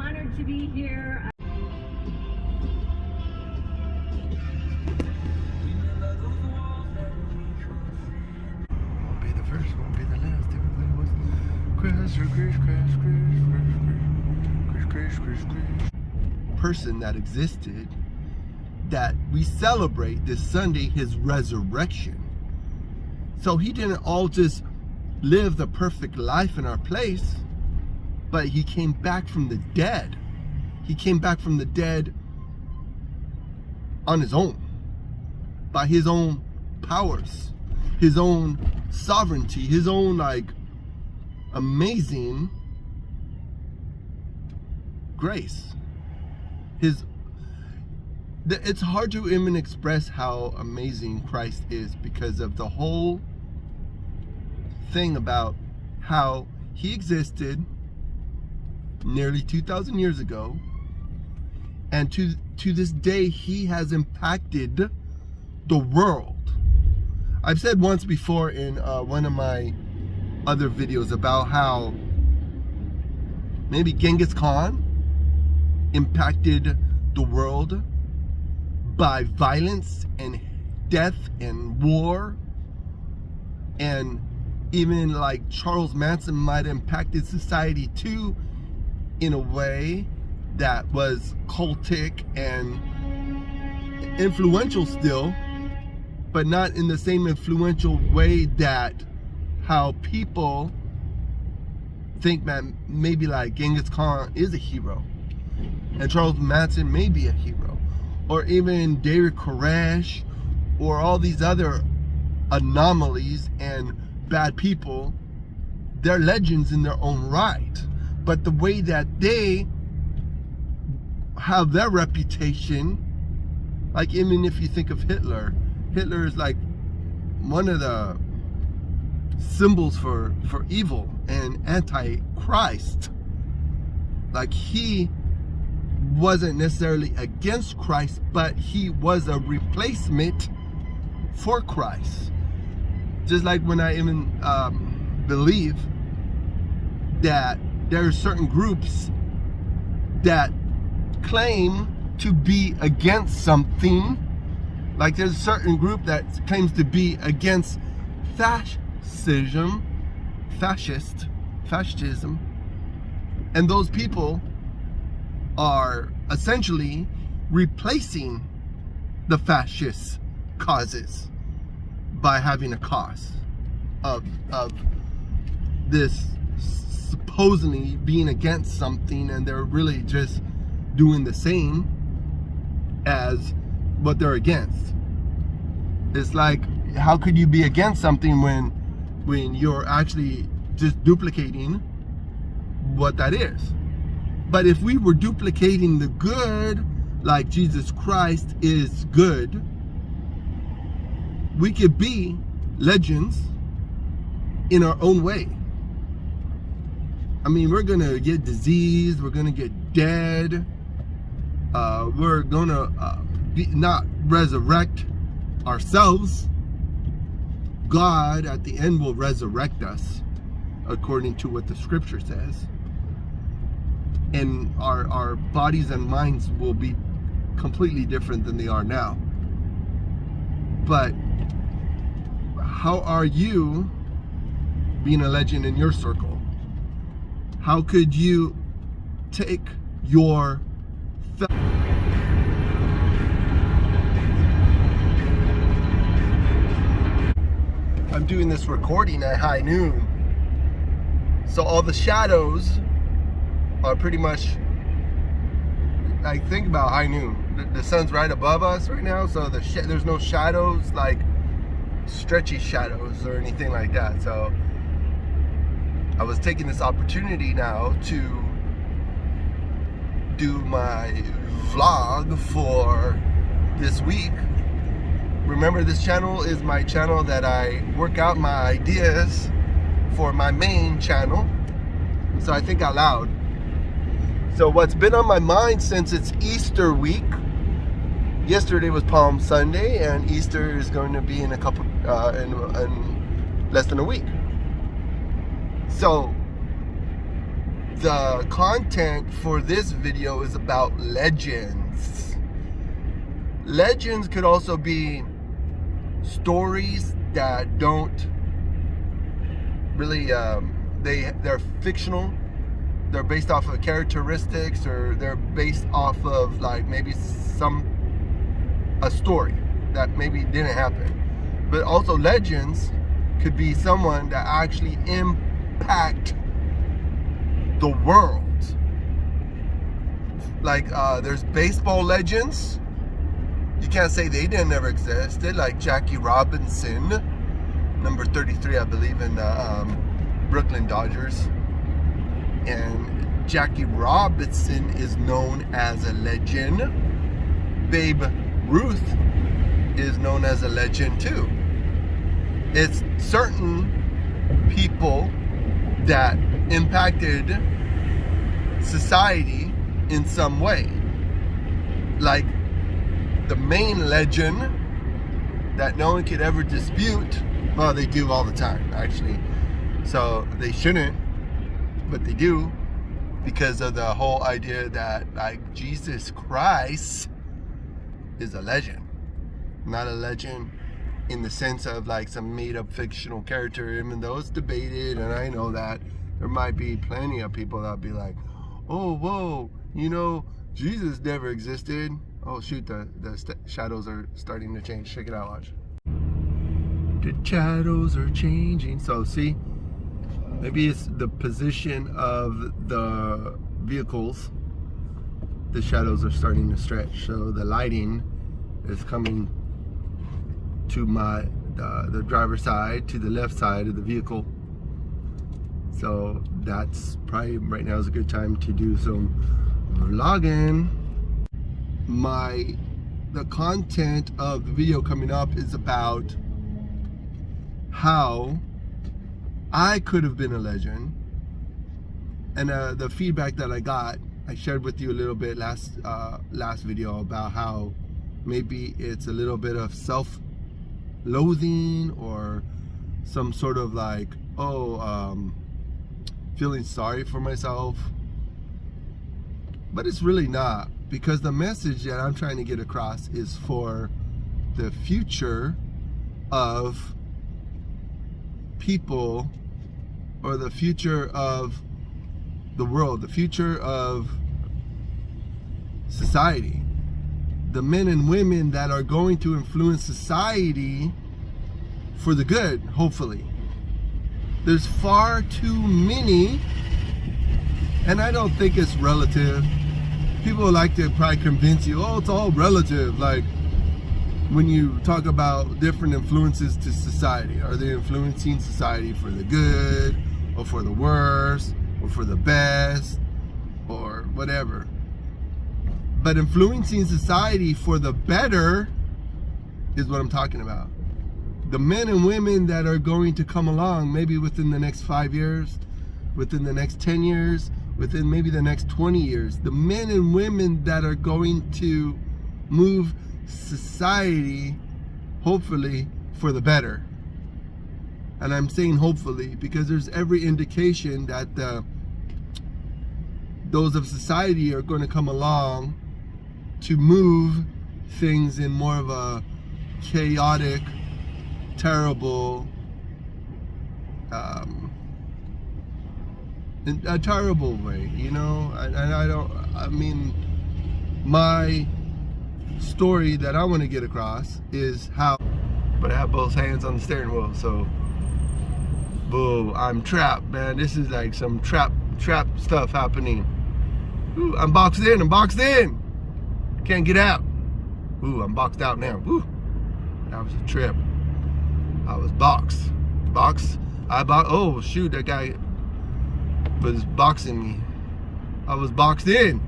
honored to be here. Won't be the first, won't be the last. Everybody was crash, crash, crash, crash, crash, crash, crash. Person that existed, that we celebrate this Sunday his resurrection. So he didn't all just live the perfect life in our place, but he came back from the dead. He came back from the dead on his own, by his own powers, his own sovereignty, his own amazing grace. It's hard to even express how amazing Christ is because of the whole thing about how he existed nearly 2,000 years ago, and to this day he has impacted the world. I've said once before in one of my other videos about how maybe Genghis Khan impacted the world by violence and death and war, and even Charles Manson might have impacted society too in a way that was cultic and influential still, but not in the same influential way that how people think that maybe Genghis Khan is a hero and Charles Manson may be a hero, or even David Koresh, or all these other anomalies and bad people. They're legends in their own right, but the way that they have their reputation, even if you think of Hitler is one of the symbols for evil and anti-Christ. He wasn't necessarily against Christ, but he was a replacement for Christ. Just like when I even believe that there are certain groups that claim to be against something. There's a certain group that claims to be against fascism, and those people are essentially replacing the fascist causes by having a cause of this supposedly being against something, and they're really just doing the same as what they're against. It's how could you be against something when you're actually just duplicating what that is? But if we were duplicating the good, like Jesus Christ is good, we could be legends in our own way. We're gonna get diseased, we're gonna get dead, we're gonna not resurrect ourselves. God at the end will resurrect us according to what the scripture says, and our bodies and minds will be completely different than they are now. But how are you being a legend in your circle? How could you take your I'm doing this recording at high noon, so all the shadows are pretty much, think about high noon. The sun's right above us right now, so there's no shadows, stretchy shadows or anything like that. So I was taking this opportunity now to do my vlog for this week. Remember, this channel is my channel that I work out my ideas for my main channel, so I think out loud. So what's been on my mind since it's Easter week, yesterday was Palm Sunday, and Easter is going to be in a couple, in less than a week. So the content for this video is about legends. Legends could also be stories that don't really, they're fictional. They're based off of characteristics, or they're based off of like maybe a story that maybe didn't happen. But also legends could be someone that actually impact the world. Like there's baseball legends. You can't say they didn't never existed, like Jackie Robinson, number 33, I believe, in the Brooklyn Dodgers. And Jackie Robinson is known as a legend. Babe Ruth is known as a legend too. It's certain people that impacted society in some way. Like the main legend that no one could ever dispute, well, they do all the time, actually. So they shouldn't, but they do, because of the whole idea that like Jesus Christ is a legend. Not a legend in the sense of like some made up fictional character, even though it's debated, and I know that there might be plenty of people that'll be like, oh, whoa, you know, Jesus never existed. Oh shoot, the shadows are starting to change. Check it out, watch. The shadows are changing. So see, maybe it's the position of the vehicles. The shadows are starting to stretch. So the lighting is coming to the driver's side, to the left side of the vehicle. So that's probably right now is a good time to do some vlogging. The content of the video coming up is about how I could have been a legend, and the feedback that I got, I shared with you a little bit last video about how maybe it's a little bit of self-loathing or some sort of like, feeling sorry for myself. But it's really not, because the message that I'm trying to get across is for the future of people, or the future of the world, the future of society. The men and women that are going to influence society for the good, hopefully. There's far too many, and I don't think it's relative. People like to probably convince you, oh, it's all relative. Like when you talk about different influences to society, are they influencing society for the good, or for the worse, or for the best, or whatever? But influencing society for the better is what I'm talking about. The men and women that are going to come along, maybe within the next 5 years, within the next 10 years, within maybe the next 20 years, the men and women that are going to move society, hopefully, for the better. And I'm saying hopefully because there's every indication that those of society are going to come along to move things in more of a chaotic, terrible, in a terrible way, you know. I mean, my story that I want to get across is how, but I have both hands on the steering wheel, so boo, I'm trapped, man. This is like some trap stuff happening. Ooh, I'm boxed in. Can't get out. Ooh, I'm boxed out now. Ooh, that was a trip. I was boxed. Oh shoot, that guy was boxing me. I was boxed in.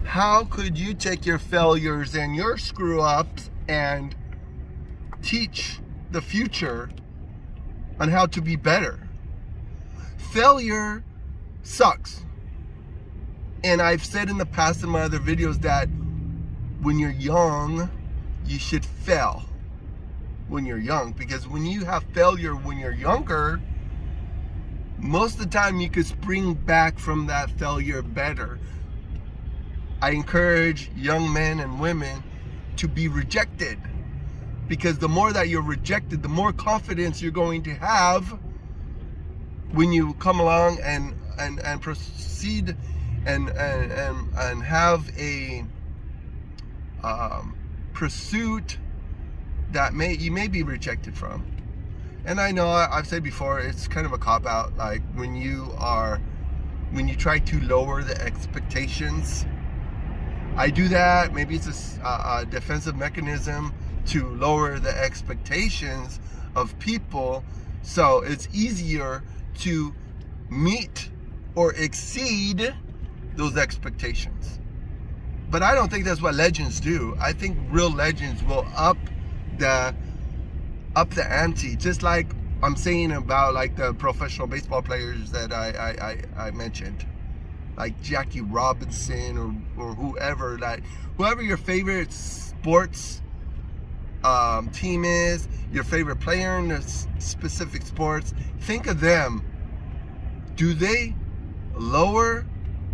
How could you take your failures and your screw ups and teach the future on how to be better? Failure sucks. And I've said in the past in my other videos that when you're young, you should fail when you're young, because when you have failure when you're younger, most of the time you could spring back from that failure better. I encourage young men and women to be rejected, because the more that you're rejected, the more confidence you're going to have when you come along and proceed and have a pursuit that you may be rejected from. And I know I've said before, it's kind of a cop-out, like when you try to lower the expectations. I do that, maybe it's a defensive mechanism to lower the expectations of people, so it's easier to meet or exceed those expectations. But I don't think that's what legends do. I think real legends will up the ante, just like I'm saying about like the professional baseball players that I mentioned, like Jackie Robinson or whoever, like whoever your favorite sports team is, your favorite player in the specific sports, think of them. Do they lower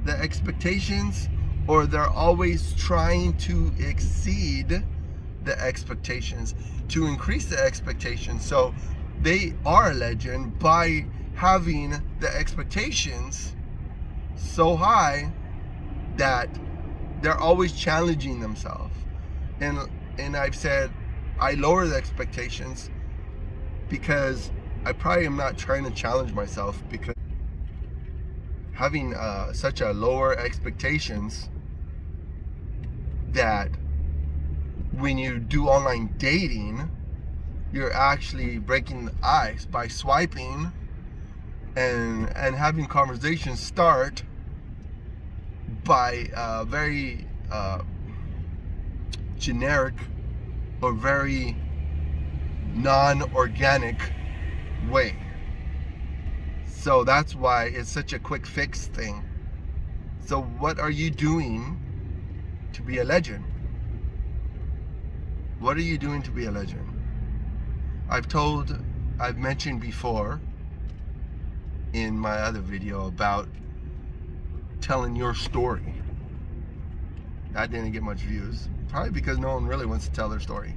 the expectations, or they're always trying to exceed the expectations, to increase the expectations? So they are a legend by having the expectations so high that they're always challenging themselves. And I've said I lower the expectations because I probably am not trying to challenge myself, because having such a lower expectations, that when you do online dating, you're actually breaking the ice by swiping and having conversations start by very generic or very non-organic way. So that's why it's such a quick fix thing. So what are you doing to be a legend? What are you doing to be a legend? I've mentioned before in my other video about telling your story. That didn't get much views, probably because no one really wants to tell their story.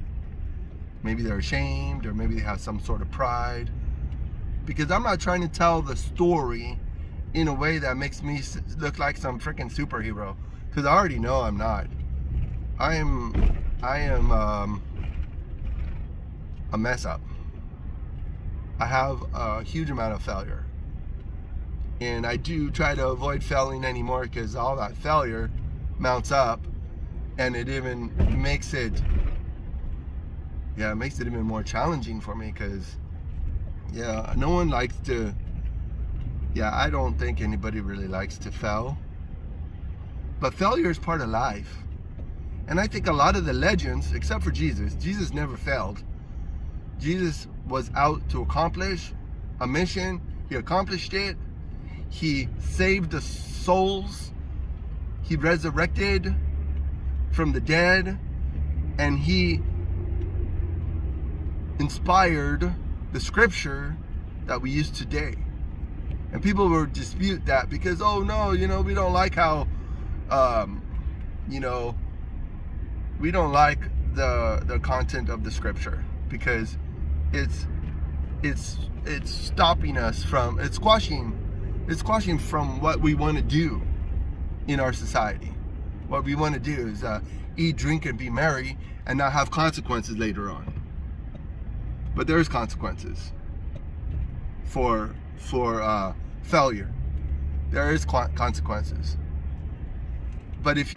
Maybe they're ashamed, or maybe they have some sort of pride. Because I'm not trying to tell the story in a way that makes me look like some freaking superhero, because I already know I'm not. I am a mess up. I have a huge amount of failure, and I do try to avoid failing anymore, because all that failure mounts up, and it even makes it even more challenging for me, because no one likes to, I don't think anybody really likes to fail. But failure is part of life. And I think a lot of the legends, except for Jesus never failed. Jesus was out to accomplish a mission. He accomplished it. He saved the souls. He resurrected from the dead. And he inspired the scripture that we use today. And people will dispute that because, oh no, we don't like how we don't like the content of the scripture, because it's stopping us from, it's squashing from what we want to do in our society. What we want to do is eat, drink, and be merry, and not have consequences later on. But there's consequences for failure. There is consequences. But if